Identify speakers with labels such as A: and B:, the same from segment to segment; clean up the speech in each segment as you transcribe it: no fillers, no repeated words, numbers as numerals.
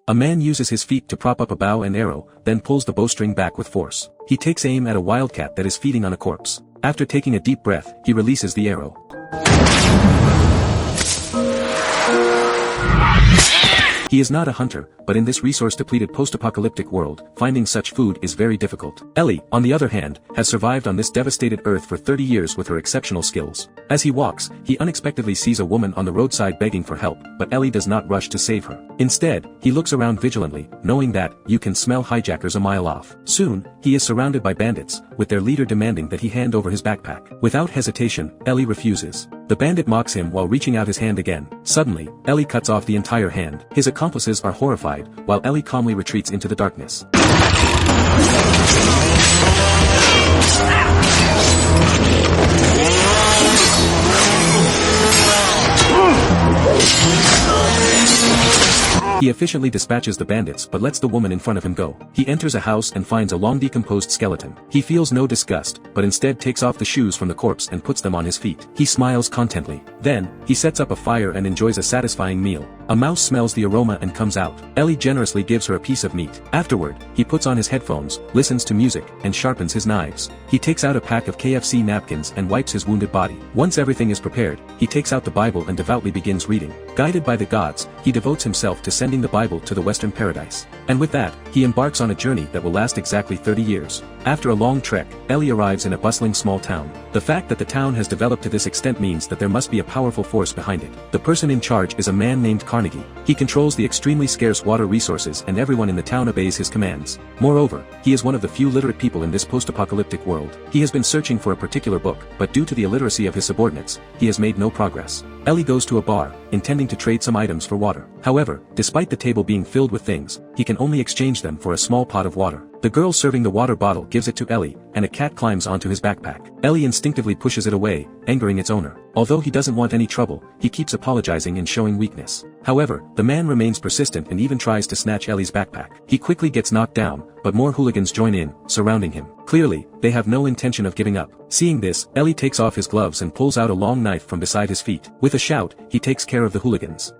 A: A man uses his feet to prop up a bow and arrow, then pulls the bowstring back with force. He takes aim at a wildcat that is feeding on a corpse. After taking a deep breath, he releases the arrow. He is not a hunter, but in this resource-depleted post-apocalyptic world, finding such food is very difficult. Ellie, on the other hand, has survived on this devastated earth for 30 years with her exceptional skills. As he walks, he unexpectedly sees a woman on the roadside begging for help, but Ellie does not rush to save her. Instead, he looks around vigilantly, knowing that, you can smell hijackers a mile off. Soon, he is surrounded by bandits, with their leader demanding that he hand over his backpack. Without hesitation, Ellie refuses. The bandit mocks him while reaching out his hand again. Suddenly, Ellie cuts off the entire hand. His accomplices are horrified, while Ellie calmly retreats into the darkness. He efficiently dispatches the bandits but lets the woman in front of him go. He enters a house and finds a long-decomposed skeleton. He feels no disgust, but instead takes off the shoes from the corpse and puts them on his feet. He smiles contently. Then, he sets up a fire and enjoys a satisfying meal. A mouse smells the aroma and comes out. Ellie generously gives her a piece of meat. Afterward, he puts on his headphones, listens to music, and sharpens his knives. He takes out a pack of KFC napkins and wipes his wounded body. Once everything is prepared, he takes out the Bible and devoutly begins reading. Guided by the gods, he devotes himself to sending the Bible to the Western paradise. And with that, he embarks on a journey that will last exactly 30 years. After a long trek, Ellie arrives in a bustling small town. The fact that the town has developed to this extent means that there must be a powerful force behind it. The person in charge is a man named Carnegie. He controls the extremely scarce water resources and everyone in the town obeys his commands. Moreover, he is one of the few literate people in this post-apocalyptic world. He has been searching for a particular book, but due to the illiteracy of his subordinates, he has made no progress. Ellie goes to a bar, intending to trade some items for water. However, despite the table being filled with things, he can only exchange them for a small pot of water. The girl serving the water bottle gives it to Ellie, and a cat climbs onto his backpack. Ellie instinctively pushes it away, angering its owner. Although he doesn't want any trouble, he keeps apologizing and showing weakness. However, the man remains persistent and even tries to snatch Ellie's backpack. He quickly gets knocked down, but more hooligans join in, surrounding him. Clearly, they have no intention of giving up. Seeing this, Ellie takes off his gloves and pulls out a long knife from beside his feet. With a shout, he takes care of the hooligans.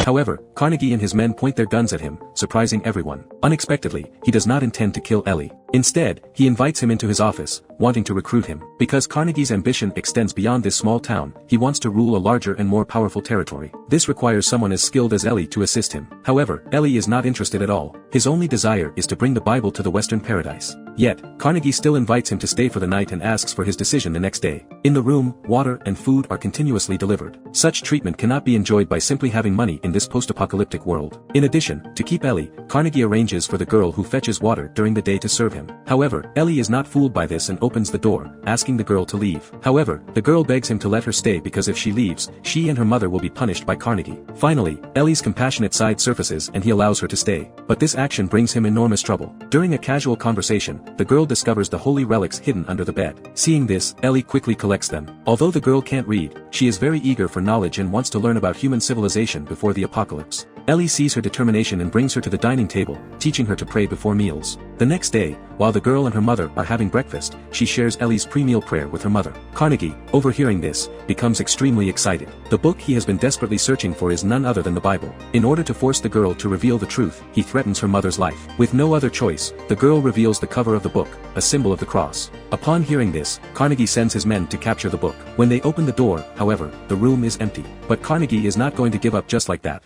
A: However, Carnegie and his men point their guns at him, surprising everyone. Unexpectedly, he does not intend to kill Ellie. Instead, he invites him into his office, wanting to recruit him. Because Carnegie's ambition extends beyond this small town, he wants to rule a larger and more powerful territory. This requires someone as skilled as Ellie to assist him. However, Ellie is not interested at all. His only desire is to bring the Bible to the Western paradise. Yet, Carnegie still invites him to stay for the night and asks for his decision the next day. In the room, water and food are continuously delivered. Such treatment cannot be enjoyed by simply having money in this post-apocalyptic world. In addition, to keep Ellie, Carnegie arranges for the girl who fetches water during the day to serve him. However, Ellie is not fooled by this and opens the door, asking the girl to leave. However, the girl begs him to let her stay because if she leaves, she and her mother will be punished by Carnegie. Finally, Ellie's compassionate side surfaces and he allows her to stay. But this action brings him enormous trouble. During a casual conversation, the girl discovers the holy relics hidden under the bed. Seeing this, Ellie quickly collects them. Although the girl can't read, she is very eager for knowledge and wants to learn about human civilization before the apocalypse. Ellie sees her determination and brings her to the dining table, teaching her to pray before meals. The next day, while the girl and her mother are having breakfast, she shares Ellie's pre-meal prayer with her mother. Carnegie, overhearing this, becomes extremely excited. The book he has been desperately searching for is none other than the Bible. In order to force the girl to reveal the truth, he threatens her mother's life. With no other choice, the girl reveals the cover of the book, a symbol of the cross. Upon hearing this, Carnegie sends his men to capture the book. When they open the door, however, the room is empty. But Carnegie is not going to give up just like that.